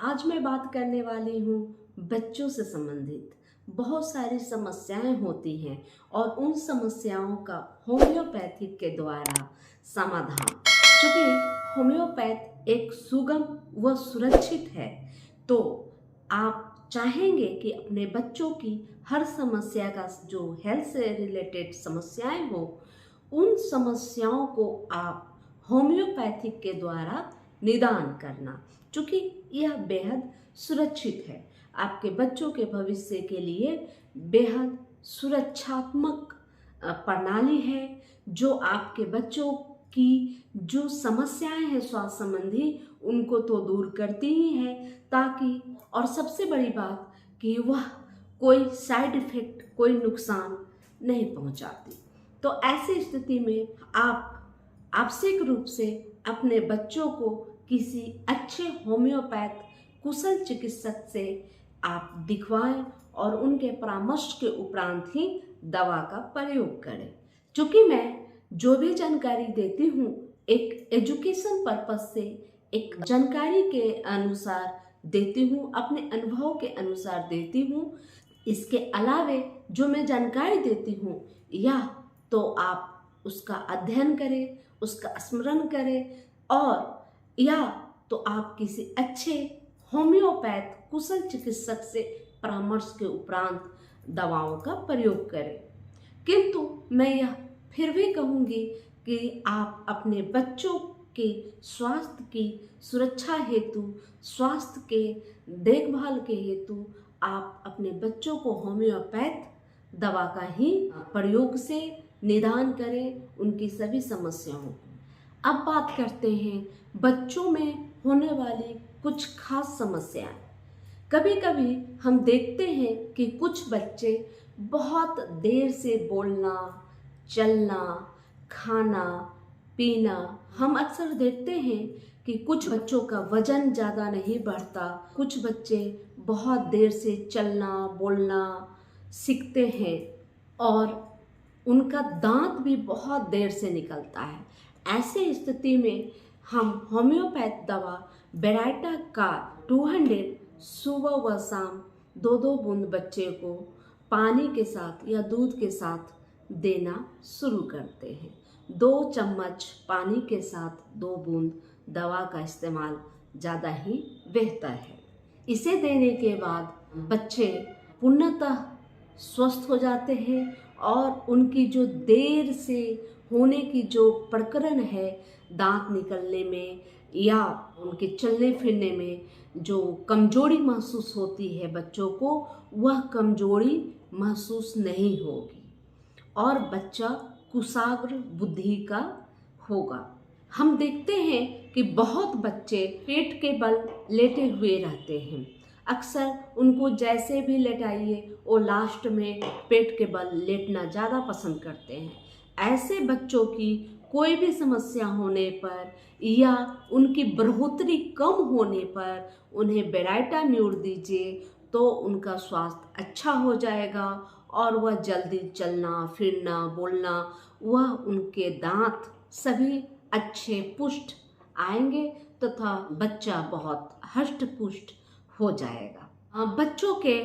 आज मैं बात करने वाली हूँ बच्चों से संबंधित। बहुत सारी समस्याएं होती हैं और उन समस्याओं का होम्योपैथिक के द्वारा समाधान। क्योंकि होम्योपैथ एक सुगम व सुरक्षित है, तो आप चाहेंगे कि अपने बच्चों की हर समस्या का जो हेल्थ से रिलेटेड समस्याएं हो, उन समस्याओं को आप होम्योपैथिक के द्वारा निदान करना, क्योंकि यह बेहद सुरक्षित है। आपके बच्चों के भविष्य के लिए बेहद सुरक्षात्मक प्रणाली है, जो आपके बच्चों की जो समस्याएं हैं स्वास्थ्य संबंधी उनको तो दूर करती ही है, ताकि और सबसे बड़ी बात कि वह कोई साइड इफेक्ट, कोई नुकसान नहीं पहुंचाती। तो ऐसी स्थिति में आप आवश्यक रूप से अपने बच्चों को किसी अच्छे होम्योपैथ कुशल चिकित्सक से आप दिखवाएं और उनके परामर्श के उपरांत ही दवा का प्रयोग करें। क्योंकि मैं जो भी जानकारी देती हूँ एक एजुकेशन पर्पस से, एक जानकारी के अनुसार देती हूँ, अपने अनुभव के अनुसार देती हूँ। इसके अलावे जो मैं जानकारी देती हूँ या तो आप उसका अध्ययन करें, उसका स्मरण करें, और या तो आप किसी अच्छे होम्योपैथ कुशल चिकित्सक से परामर्श के उपरांत दवाओं का प्रयोग करें। किंतु मैं यह फिर भी कहूँगी कि आप अपने बच्चों के स्वास्थ्य की सुरक्षा हेतु, स्वास्थ्य के देखभाल के हेतु आप अपने बच्चों को होम्योपैथ दवा का ही प्रयोग से निदान करें उनकी सभी समस्याओं को। अब बात करते हैं बच्चों में होने वाली कुछ खास समस्याएं। कभी कभी हम देखते हैं कि कुछ बच्चे बहुत देर से बोलना, चलना, खाना, पीना। हम अक्सर देखते हैं कि कुछ बच्चों का वजन ज़्यादा नहीं बढ़ता, कुछ बच्चे बहुत देर से चलना, बोलना सीखते हैं और उनका दांत भी बहुत देर से निकलता है। ऐसे स्थिति में हम होम्योपैथ दवा बेराइटा का 200 सुबह व शाम 2-2 बूंद बच्चे को पानी के साथ या दूध के साथ देना शुरू करते हैं। 2 चम्मच पानी के साथ 2 बूंद दवा का इस्तेमाल ज़्यादा ही बेहतर है। इसे देने के बाद बच्चे पूर्णतः स्वस्थ हो जाते हैं और उनकी जो देर से होने की जो प्रकरण है दांत निकलने में या उनके चलने फिरने में जो कमजोरी महसूस होती है बच्चों को, वह कमजोरी महसूस नहीं होगी और बच्चा कुशाग्र बुद्धि का होगा। हम देखते हैं कि बहुत बच्चे पेट के बल लेटे हुए रहते हैं। अक्सर उनको जैसे भी लेटाइए वो लास्ट में पेट के बल लेटना ज़्यादा पसंद करते हैं। ऐसे बच्चों की कोई भी समस्या होने पर या उनकी बढ़ोतरी कम होने पर उन्हें बेराइटा न्यूर दीजिए, तो उनका स्वास्थ्य अच्छा हो जाएगा और वह जल्दी चलना, फिरना, बोलना, वह उनके दांत सभी अच्छे पुष्ट आएंगे तथा बच्चा बहुत हष्ट पुष्ट हो जाएगा। बच्चों के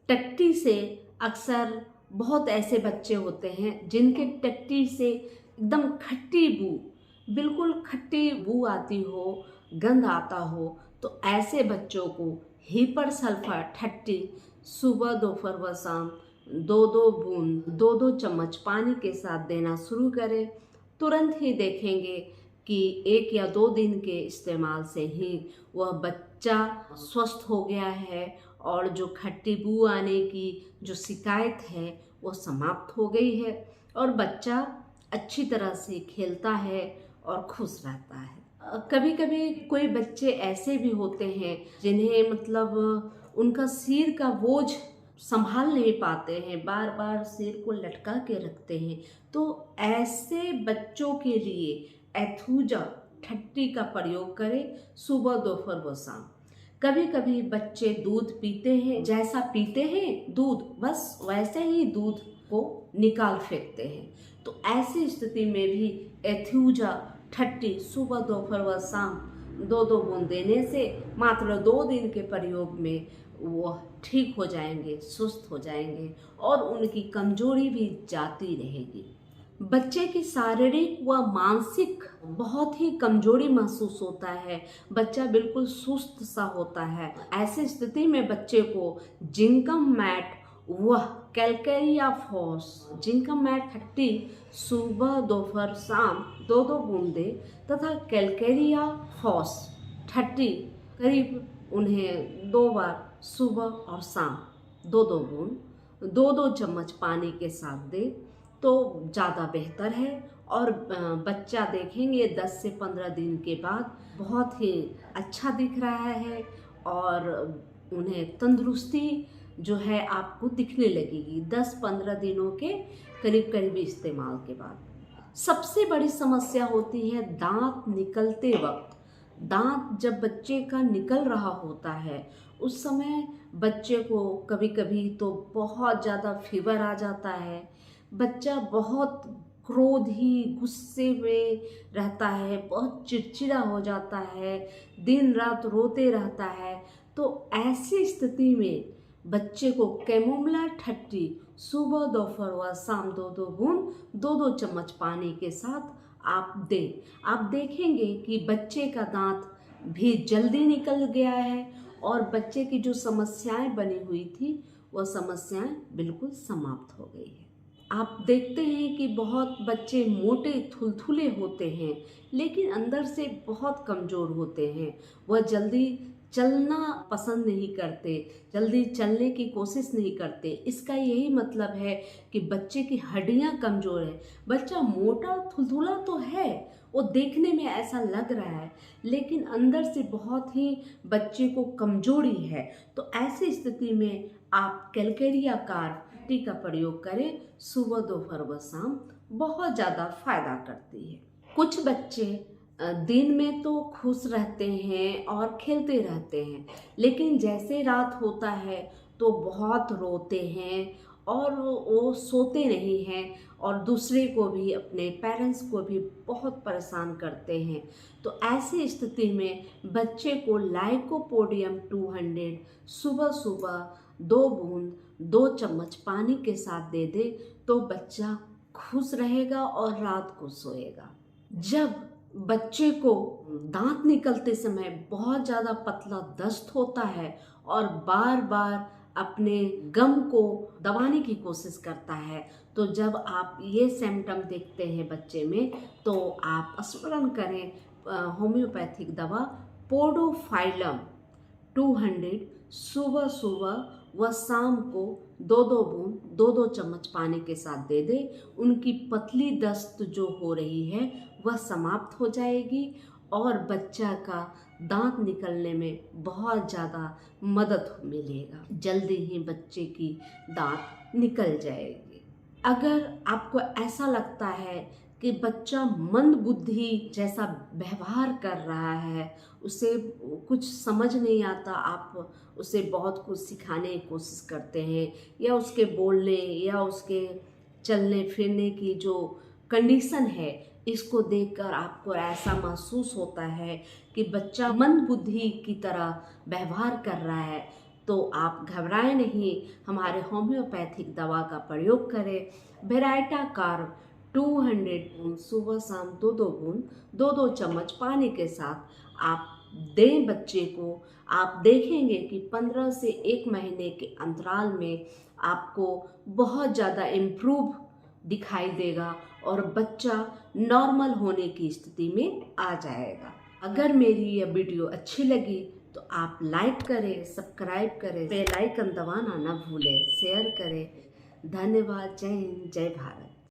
टट्टी से अक्सर बहुत ऐसे बच्चे होते हैं जिनके टट्टी से एकदम खट्टी बू, बिल्कुल खट्टी बू आती हो, गंध आता हो, तो ऐसे बच्चों को हीपर सल्फर ठट्टी सुबह, दोपहर व शाम 2-2 बूंद 2-2 चम्मच पानी के साथ देना शुरू करें। तुरंत ही देखेंगे कि 1 या 2 दिन के इस्तेमाल से ही वह बच्चा स्वस्थ हो गया है और जो खट्टी बू आने की जो शिकायत है वो समाप्त हो गई है और बच्चा अच्छी तरह से खेलता है और खुश रहता है। कभी कभी कोई बच्चे ऐसे भी होते हैं जिन्हें मतलब उनका सिर का बोझ संभाल नहीं पाते हैं, बार बार सिर को लटका के रखते हैं। तो ऐसे बच्चों के लिए एथूजा ठट्टी का प्रयोग करें सुबह, दोपहर व शाम। कभी कभी बच्चे दूध पीते हैं, जैसा पीते हैं दूध बस वैसे ही दूध को निकाल फेंकते हैं। तो ऐसी स्थिति में भी एथूजा ठट्टी सुबह, दोपहर व शाम 2-2 बूंद देने से मात्र 2 दिन के प्रयोग में वो ठीक हो जाएंगे, सुस्त हो जाएंगे और उनकी कमजोरी भी जाती रहेगी। बच्चे की शारीरिक व मानसिक बहुत ही कमजोरी महसूस होता है, बच्चा बिल्कुल सुस्त सा होता है। ऐसी स्थिति में बच्चे को जिंकम मैट व कैलकेरिया फॉस, जिंकम मैट 30 सुबह दोपहर शाम 2-2 बूंदे तथा कैलकेरिया फॉस 30 करीब उन्हें 2 बार सुबह और शाम 2-2 बूंद 2-2 चम्मच पानी के साथ दे तो ज़्यादा बेहतर है। और बच्चा देखेंगे 10 से 15 दिन के बाद बहुत ही अच्छा दिख रहा है और उन्हें तंदुरुस्ती जो है आपको दिखने लगेगी 10-15 दिनों के करीब करीब इस्तेमाल के बाद। सबसे बड़ी समस्या होती है दांत निकलते वक्त। दांत जब बच्चे का निकल रहा होता है उस समय बच्चे को कभी कभी तो बहुत ज़्यादा फीवर आ जाता है, बच्चा बहुत क्रोधी गुस्से में रहता है, बहुत चिड़चिड़ा हो जाता है, दिन रात रोते रहता है। तो ऐसी स्थिति में बच्चे को कैमोमिला 30 सुबह दोपहर व शाम 2-2 बूंद 2-2 चम्मच पानी के साथ आप दें। आप देखेंगे कि बच्चे का दांत भी जल्दी निकल गया है और बच्चे की जो समस्याएं बनी हुई थी वह समस्याएं बिल्कुल समाप्त हो गई है। आप देखते हैं कि बहुत बच्चे मोटे थुलथुले होते हैं लेकिन अंदर से बहुत कमज़ोर होते हैं, वह जल्दी चलना पसंद नहीं करते, जल्दी चलने की कोशिश नहीं करते। इसका यही मतलब है कि बच्चे की हड्डियां कमज़ोर है। बच्चा मोटा थुलथुला तो है, वो देखने में ऐसा लग रहा है लेकिन अंदर से बहुत ही बच्चे को कमजोरी है। तो ऐसी स्थिति में आप कैलकेरिया कार का प्रयोग करें सुबह दोपहर व शाम, बहुत ज़्यादा फायदा करती है। कुछ बच्चे दिन में तो खुश रहते हैं और खेलते रहते हैं लेकिन जैसे रात होता है तो बहुत रोते हैं और वो सोते नहीं हैं और दूसरे को भी, अपने पेरेंट्स को भी बहुत परेशान करते हैं। तो ऐसी स्थिति में बच्चे को लाइकोपोडियम 200 सुबह सुबह 2 बूंद 2 चम्मच पानी के साथ दे दे तो बच्चा खुश रहेगा और रात को सोएगा। जब बच्चे को दांत निकलते समय बहुत ज़्यादा पतला दस्त होता है और बार बार अपने गम को दबाने की कोशिश करता है, तो जब आप ये सिम्टम देखते हैं बच्चे में तो आप स्मरण करें होम्योपैथिक दवा पोडोफाइलम 200 सुबह सुबह व शाम को 2-2 बूंद 2-2 चम्मच पानी के साथ दे दे। उनकी पतली दस्त जो हो रही है वह समाप्त हो जाएगी और बच्चा का दांत निकलने में बहुत ज़्यादा मदद मिलेगा। जल्दी ही बच्चे की दांत निकल जाएगी। अगर आपको ऐसा लगता है कि बच्चा मंद बुद्धि जैसा व्यवहार कर रहा है, उसे कुछ समझ नहीं आता, आप उसे बहुत कुछ सिखाने की कोशिश करते हैं या उसके बोलने या उसके चलने फिरने की जो कंडीशन है इसको देखकर आपको ऐसा महसूस होता है कि बच्चा मंद बुद्धि की तरह व्यवहार कर रहा है, तो आप घबराएं नहीं, हमारे होम्योपैथिक दवा का प्रयोग करें। वेराइटा कार्ब 200 सुबह शाम 2-2 बूंद 2-2 चम्मच पानी के साथ आप दें बच्चे को। आप देखेंगे कि 15 से 1 महीने के अंतराल में आपको बहुत ज़्यादा इम्प्रूव दिखाई देगा और बच्चा नॉर्मल होने की स्थिति में आ जाएगा। अगर मेरी यह वीडियो अच्छी लगी तो आप लाइक करें, सब्सक्राइब करें, बेल आइकन दबाना ना भूलें, शेयर करें। धन्यवाद। जय हिंद, जय भारत।